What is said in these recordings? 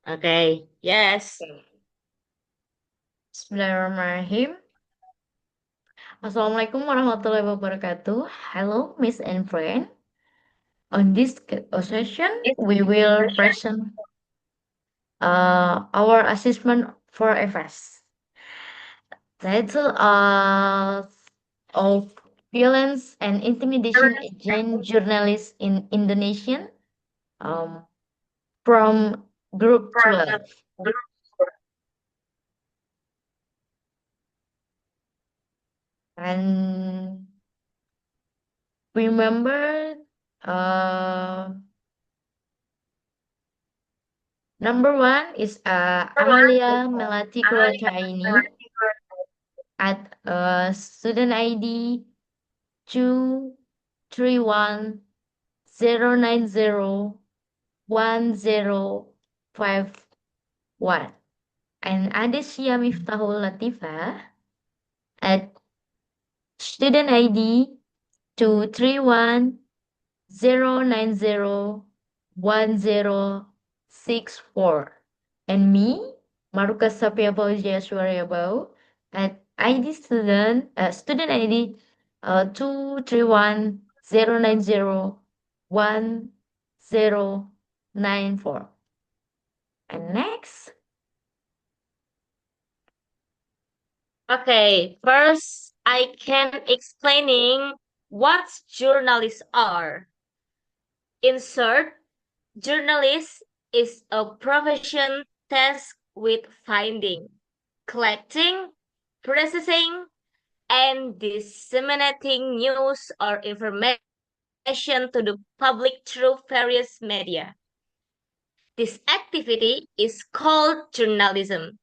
Okay. Yes. Bismillahirrahmanirrahim. Assalamualaikum warahmatullahi wabarakatuh. Hello, Miss and friend. On this session, we will present our assessment for FS. Title of Violence and Intimidation Against Journalists in Indonesia um, from Group 12. And remember, uh, number one is Amalia Melati Kurataini at student ID 231090105 and Adesia Miftahul Latifah at student ID 231090106 and me Maruka Sapia Paujaya Suaryabau at ID student ID 231090104. And next, Okay. First, I can explaining what journalists are. In short, journalist is a profession tasked with finding, collecting, processing, and disseminating news or information to the public through various media. This activity is called journalism.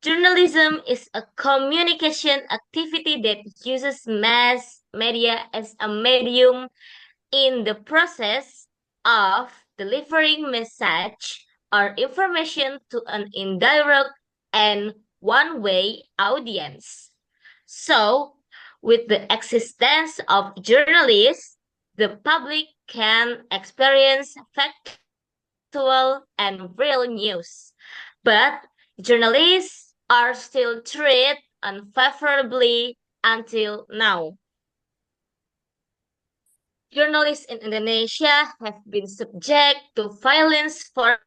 Journalism is a communication activity that uses mass media as a medium in the process of delivering message or information to an indirect and one-way audience. So, with the existence of journalists, the public can experience factual and real news. But journalists are still treated unfavorably until now. Journalists in Indonesia have been subject to violence for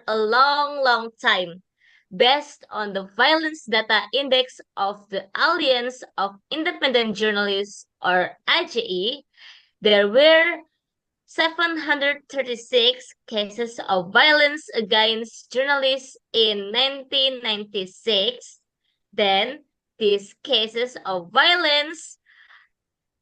a long time. Based on the Violence Data Index of the Alliance of Independent Journalists, or AJI, there were 736 cases of violence against journalists in 1996. Then, these cases of violence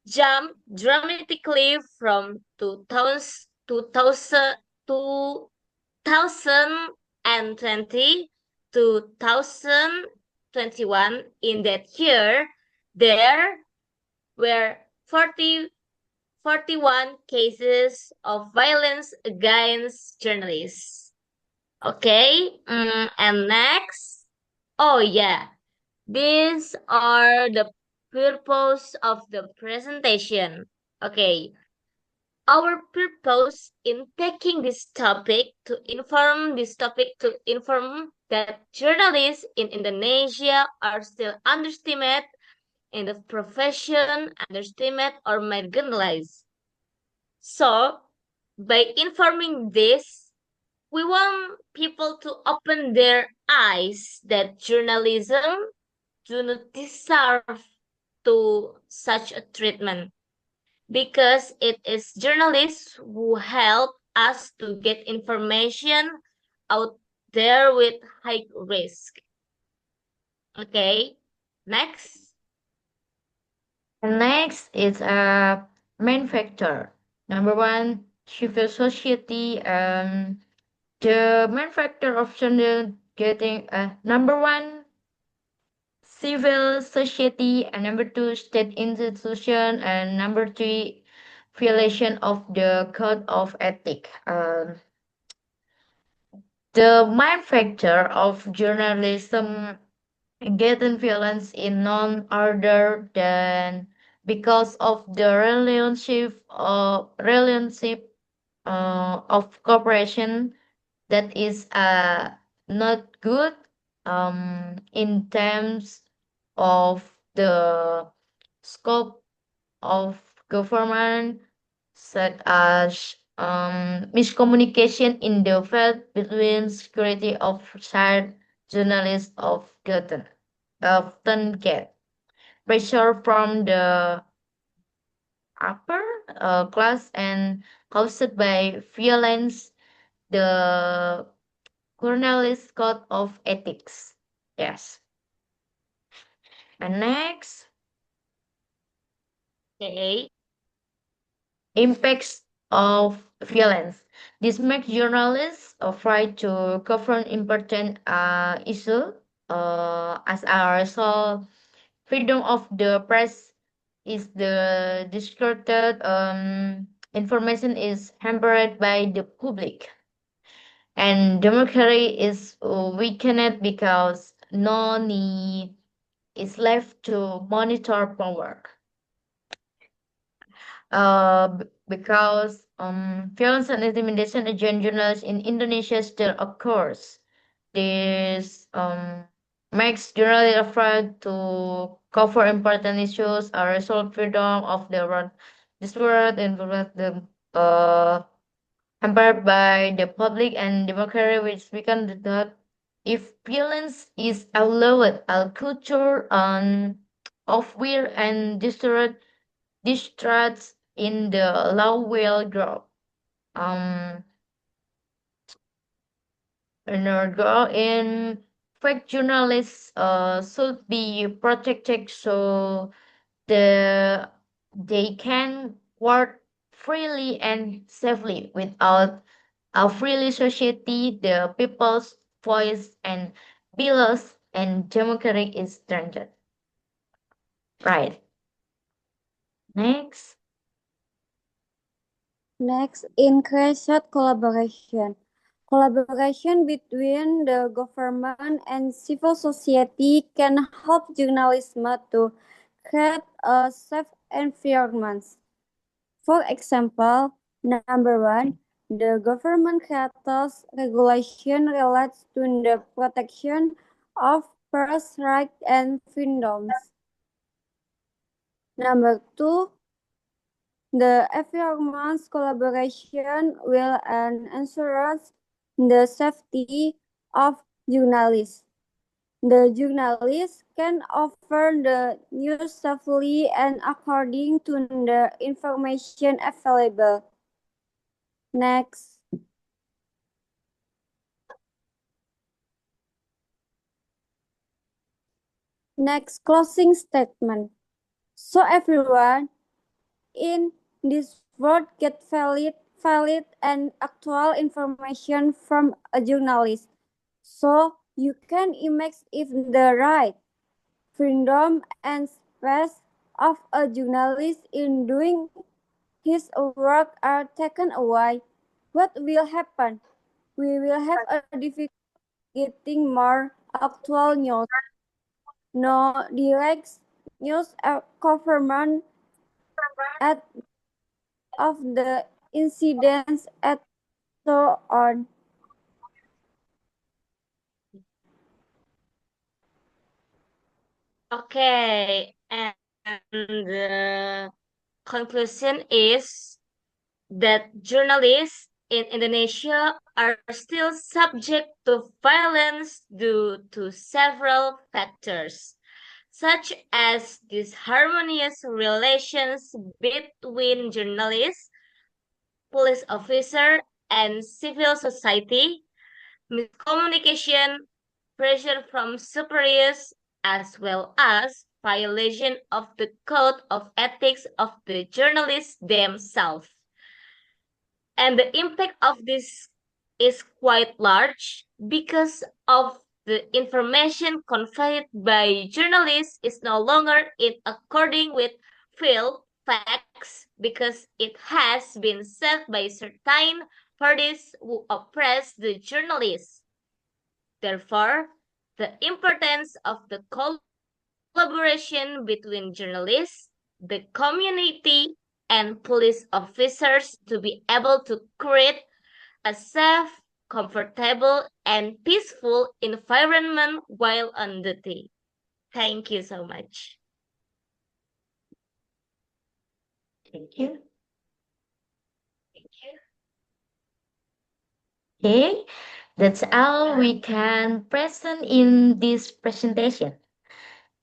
jumped dramatically from 2020 to 2021. In that year, there were 41 cases of violence against journalists. Okay, and next. Oh, yeah. These are the purpose of the presentation. Okay, our purpose in taking this topic to inform that journalists in Indonesia are still underestimated in the profession, underestimated or marginalized. So, by informing this, we want people to open their eyes that journalism do not deserve to such a treatment because it is journalists who help us to get information out there with high risk. Okay, next. and next is a main factor. Number one, civil society. The main factor of gender getting number one, civil society, and number two, state institution, and number three, violation of the code of ethic. The main factor of journalism getting violence in none other than because of the relationship of cooperation that is not good in terms of the scope of government, such as miscommunication in the field between security officers, journalists often get pressure from the upper class and caused by violence, the Cornelis Code of Ethics. Yes. And next, Okay. impacts of violence. This makes journalists afraid to cover important issue. As a result, freedom of the press is the distorted information is hampered by the public, and democracy is weakened because no need is left to monitor power. Because violence and intimidation against journalists in Indonesia still occurs. This makes journalists afraid to cover important issues or resolve freedom of the word. This word influence the hampered by the public and democracy, which becomes that if violence is allowed, a culture of fear and distrust in the law will grow. Um, in fact, journalists should be protected so the they can work freely and safely without a freely society. The people's voice and bills and democracy is strengthened. Right. Next. Next, increased collaboration. Collaboration between the government and civil society can help journalism to create a safe environment. For example, number one, the government creates regulation relates to the protection of press rights and freedoms. Number two, the environment's collaboration will ensure the safety of journalists. The journalists can offer the news safely and according to the information available. Next. Next, closing statement. So everyone in this world get valid and actual information from a journalist. So you can imagine if the right, freedom and space of a journalist in doing his work are taken away, what will happen? We will have a difficulty getting more actual news. No direct news government at of the incidents and so on. Okay. And the conclusion is that journalists in Indonesia are still subject to violence due to several factors, such as disharmonious relations between journalists, police officer, and civil society, miscommunication, pressure from superiors, as well as violation of the code of ethics of the journalists themselves. And the impact of this is quite large because of the information conveyed by journalists is no longer in according with real facts because it has been said by certain parties who oppress the journalists. Therefore, the importance of the collaboration between journalists, the community, and police officers to be able to create a safe comfortable, and peaceful environment while on duty. Thank you so much. Thank you. Okay, that's all we can present in this presentation.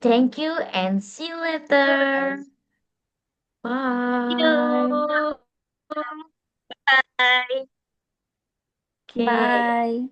Thank you and see you later. Thank Bye. you. Bye. Okay. Bye.